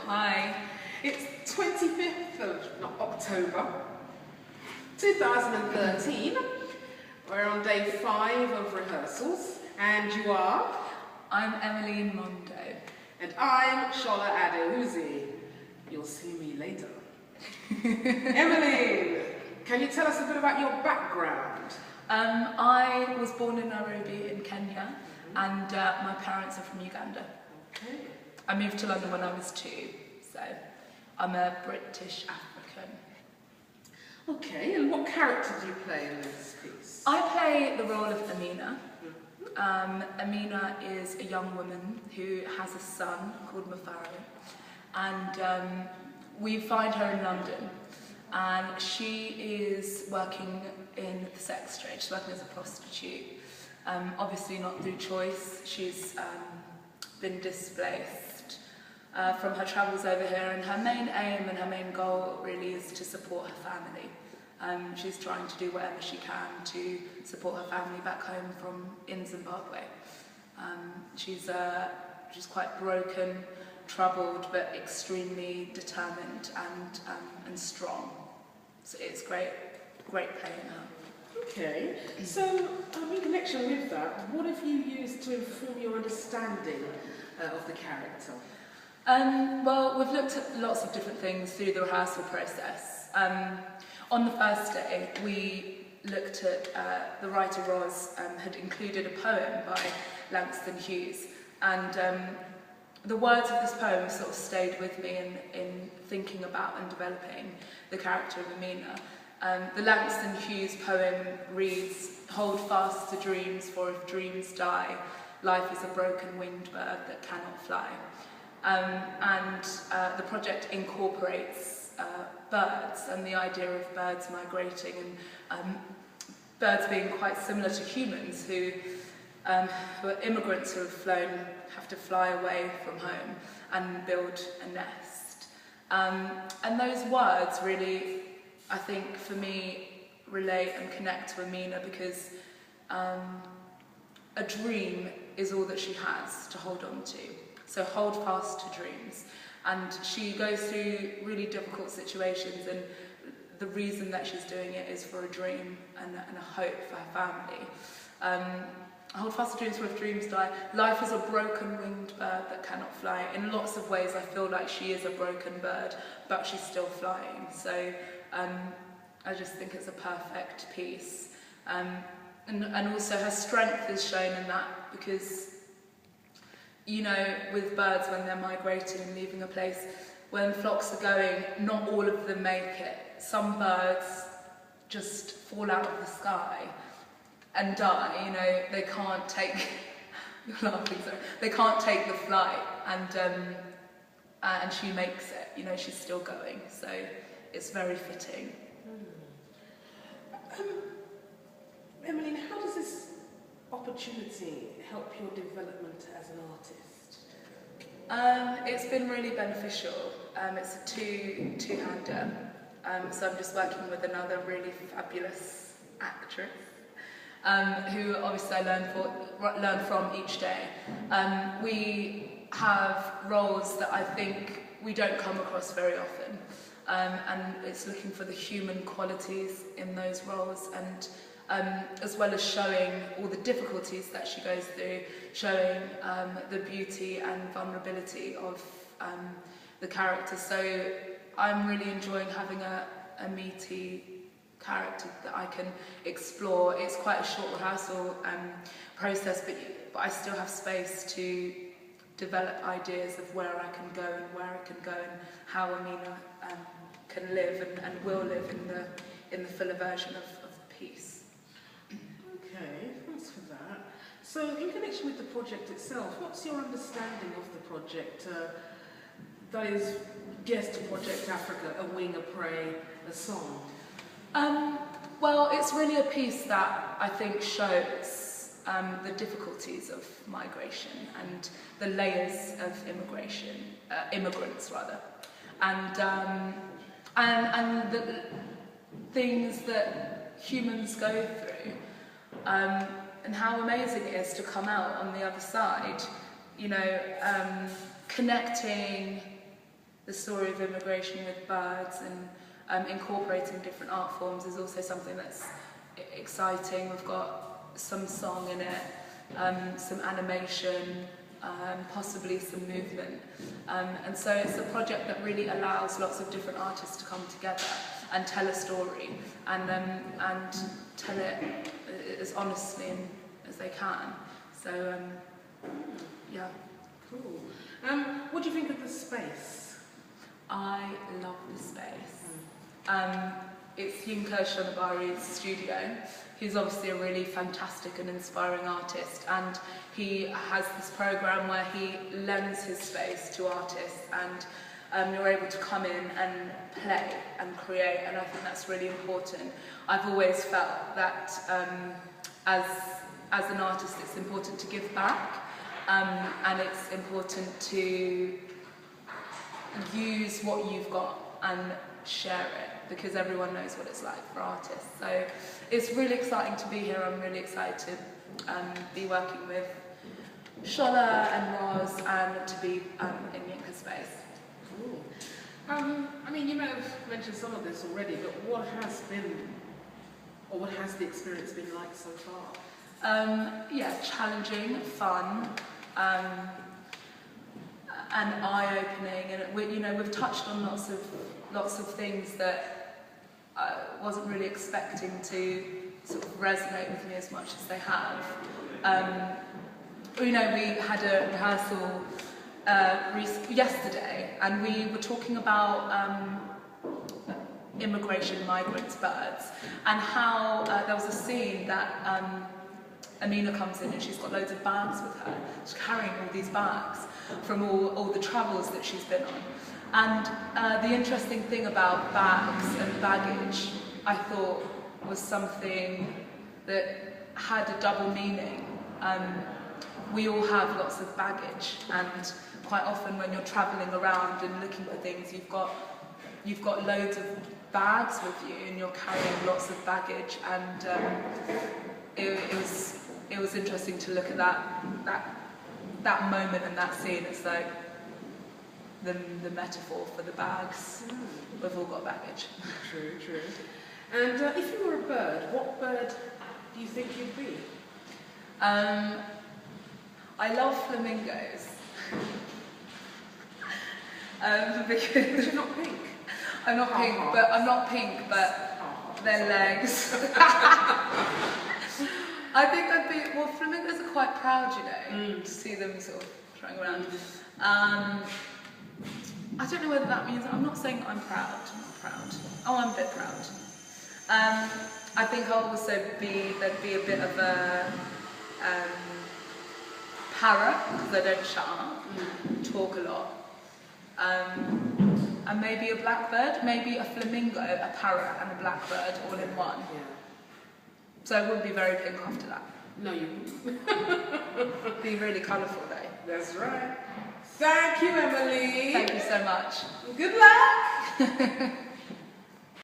Hi. It's 25th of October 2013. We're on day 5 of rehearsals, and you are? I'm Emilyne Mondo. And I'm Shola Adewuzi. You'll see me later. Emilyne, can you tell us a bit about your background? I was born in Nairobi in Kenya, and my parents are from Uganda. Okay. I moved to London when I was 2, so I'm a British African. Okay, and what character do you play in this piece? I play the role of Amina. Amina is a young woman who has a son called Mafaro, and we find her in London, and she is working in the sex trade. She's working as a prostitute, obviously not through choice. She's been displaced from her travels over here, and her main aim and her main goal really is to support her family. She's trying to do whatever she can to support her family back home in Zimbabwe. She's quite broken, troubled, but extremely determined and strong. So it's great playing her. Okay, so in connection with that, what have you used to inform your understanding of the character? Well, we've looked at lots of different things through the rehearsal process. On the first day, we looked at the writer Ros had included a poem by Langston Hughes, and the words of this poem sort of stayed with me in thinking about and developing the character of Amina. The Langston Hughes poem reads, "Hold fast to dreams, for if dreams die, life is a broken winged bird that cannot fly." The project incorporates birds and the idea of birds migrating, and birds being quite similar to humans who are immigrants who have to fly away from home and build a nest. And those words really, I think, for me, relate and connect to Amina, because a dream is all that she has to hold on to. So hold fast to dreams. And she goes through really difficult situations, and the reason that she's doing it is for a dream and a hope for her family. Hold fast to dreams, for if dreams die. Life is a broken winged bird that cannot fly. In lots of ways I feel like she is a broken bird, but she's still flying. So I just think it's a perfect piece. And also her strength is shown in that, because you know, with birds, when they're migrating and leaving a place, when flocks are going, not all of them make it. Some birds just fall out of the sky and die. You know, they can't take. You're laughing, sorry. They can't take the flight, and she makes it. You know, she's still going. So it's very fitting. Emilyne, how does this opportunity help your development as an artist? It's been really beneficial. It's a two-hander. So I'm just working with another really fabulous actress, who obviously I learn from each day. We have roles that I think we don't come across very often, and it's looking for the human qualities in those roles, and as well as showing all the difficulties that she goes through, showing the beauty and vulnerability of the character. So I'm really enjoying having a meaty character that I can explore. It's quite a short rehearsal process, but I still have space to develop ideas of where I can go and where I can go, and how Amina can live and will live in the fuller version of the piece. Okay, thanks for that. So, in connection with the project itself, what's your understanding of the project? That is, Guest Project Africa, A Wing, a Prey, a Song. Well, it's really a piece that I think shows the difficulties of migration and the layers of immigrants rather, and the things that humans go through. And how amazing it is to come out on the other side, you know, connecting the story of immigration with birds and incorporating different art forms is also something that's exciting. We've got some song in it, some animation, possibly some movement. And so it's a project that really allows lots of different artists to come together and tell a story and tell it as honestly as they can. So, yeah. Cool. What do you think of the space? I love the space. It's Yinka Shonabari's studio. He's obviously a really fantastic and inspiring artist, and he has this program where he lends his space to artists, and you're able to come in and play and create, and I think that's really important. I've always felt that as an artist it's important to give back, and it's important to use what you've got and share it, because everyone knows what it's like for artists. So it's really exciting to be here. I'm really excited to be working with Shola and Ros and to be in Yinka's space. Cool. I mean, you may have mentioned some of this already, but what has the experience been like so far? Yeah, challenging, fun, and eye-opening, and we've touched on lots of things that I wasn't really expecting to sort of resonate with me as much as they have. We had a rehearsal yesterday, and we were talking about immigration, migrants, birds, and how there was a scene that Amina comes in and she's got loads of bags with her. She's carrying all these bags from all the travels that she's been on. And the interesting thing about bags and baggage, I thought, was something that had a double meaning. We all have lots of baggage, and quite often when you're travelling around and looking for things, you've got loads of bags with you, and you're carrying lots of baggage. And it was interesting to look at that moment and that scene. It's like the metaphor for the bags. We've all got baggage. True, true. And if you were a bird, what bird do you think you'd be? I love flamingos. Because you're not pink. I'm not pink, but their legs. I think I'd be, well, flamingos are quite proud, to see them sort of throwing around. I don't know whether that means, I'm not saying I'm proud, I'm not proud. Oh, I'm a bit proud. I think I'll also there'd be a bit of a parrot, because I don't shut up, talk a lot. And maybe a blackbird, maybe a flamingo, a parrot and a blackbird all in one. Yeah. So I wouldn't be very pink after that. No, you wouldn't. Be really colourful though. That's right. Thank you, Emily. Thank you so much. Good luck.